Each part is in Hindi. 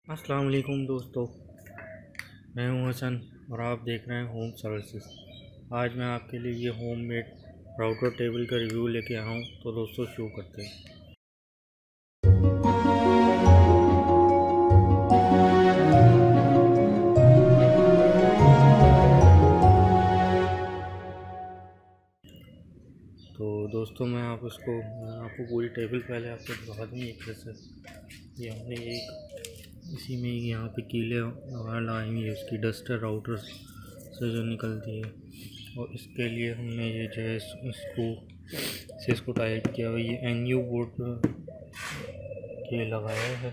अस्सलाम वालेकुम दोस्तों, मैं हूं हसन और आप देख रहे हैं होम सर्विसेज। आज मैं आपके लिए ये होममेड राउटर टेबल का रिव्यू लेके आया हूं, तो दोस्तों शुरू करते हैं। तो दोस्तों मैं आपको पूरी टेबल पहले आपको दिखा दूँ एक तरह से। ये हमने एक इसी में यहाँ पे कीले वगैरह लगाई हुई है, उसकी डस्टर राउटर से जो निकलती है, और इसके लिए हमने ये जो है इसको टाइट किया हुआ। ये NU बोर्ड के लगाया है,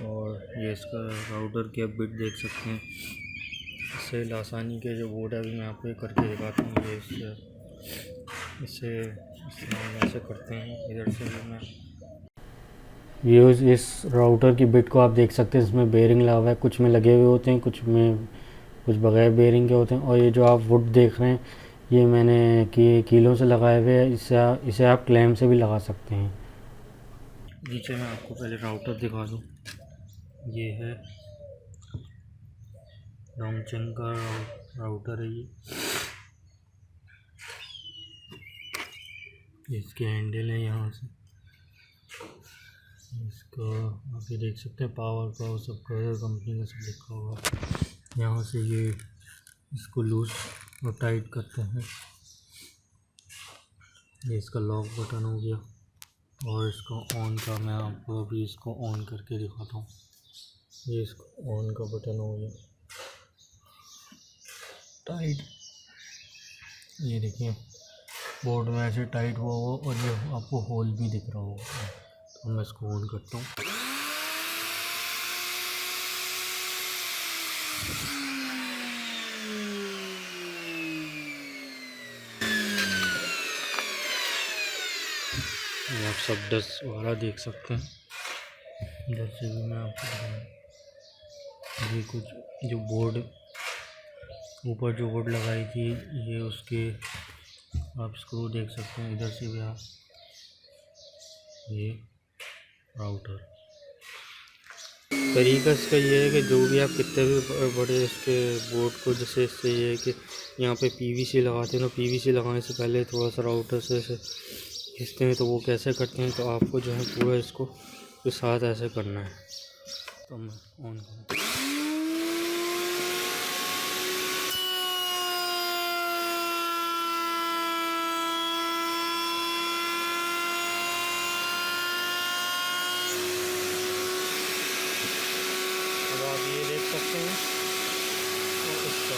और ये इसका राउटर की आप बिट देख सकते हैं। इससे आसानी के जो बोर्ड है अभी मैं आपको करके दिखाता हूँ। ये इसे इस्तेमाल ऐसे करते हैं। इधर से भी मैं इस राउटर की बिट को आप देख सकते हैं, इसमें बेरिंग लगा हुआ है, कुछ में लगे हुए होते हैं, कुछ बगैर बेरिंग के होते हैं। और ये जो आप वुड देख रहे हैं, ये मैंने कीलों से लगाए हुए हैं। इसे आप क्लैम से भी लगा सकते हैं। नीचे मैं आपको पहले राउटर दिखा दूँ। ये है डोंगचेंग का राउटर है। ये इसके हैंडल है, यहाँ से इसका आप ये देख सकते हैं, पावर सब कंपनी का सब लिखा हुआ है। यहाँ से ये इसको लूज और टाइट करते हैं। ये इसका लॉक बटन हो गया, और इसको ऑन का मैं आपको अभी इसको ऑन करके दिखाता हूँ। ये इसको ऑन का बटन हो गया टाइट। ये देखिए बोर्ड में ऐसे टाइट हुआ हो, और ये आपको होल भी दिख रहा होगा। तो मैं इसको ऑन करता हूँ। ये आप सब डस्ट वगैरह देख सकते हैं। इधर से भी मैं आपको दिखाऊँ। ये कुछ जो बोर्ड ऊपर जो बोर्ड लगाई थी, ये उसके आप स्क्रू देख सकते हैं। इधर से भी आप ये राउटर तरीका इसका ये है कि जो भी आप कितने भी बड़े इसके बोर्ड को, जैसे इससे ये है कि यहाँ पे PVC लगाते हैं, तो PVC लगाने से पहले थोड़ा सा राउटर से खींचते हैं। तो वो कैसे करते हैं, तो आपको जो है पूरा इसको के साथ ऐसे करना है। तो मैं ऑन करता हूँ। अब आप ये देख सकते हैं, और इसका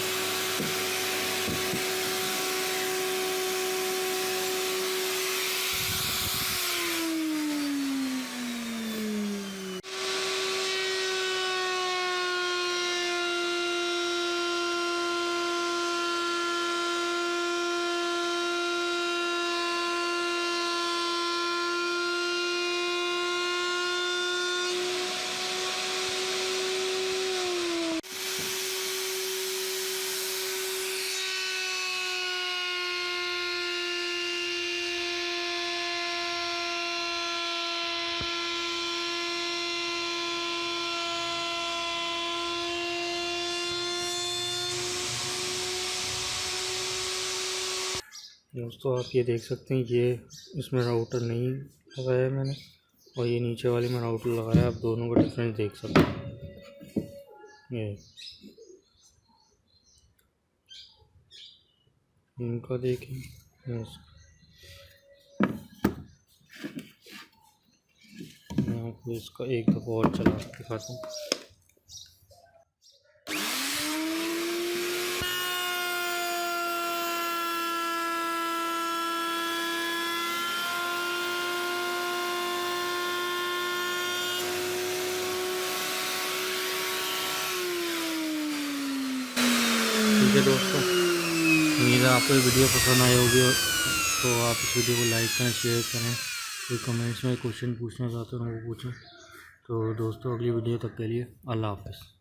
दोस्तों आप ये देख सकते हैं, ये इसमें राउटर नहीं लगाया है मैंने, और ये नीचे वाले में राउटर लगाया है। आप दोनों का डिफरेंस देख सकते हैं। ये इनका देखें, मैं आपको इसका एक दफ़ा और चला के दिखाता हूँ। ठीक है दोस्तों, उम्मीद है आपको ये वीडियो पसंद आई होगी, तो आप इस वीडियो को लाइक करें, शेयर करें। कोई कमेंट्स में क्वेश्चन पूछना चाहते हो वो पूछें। तो दोस्तों अगली वीडियो तक के लिए अल्लाह हाफ़िज़।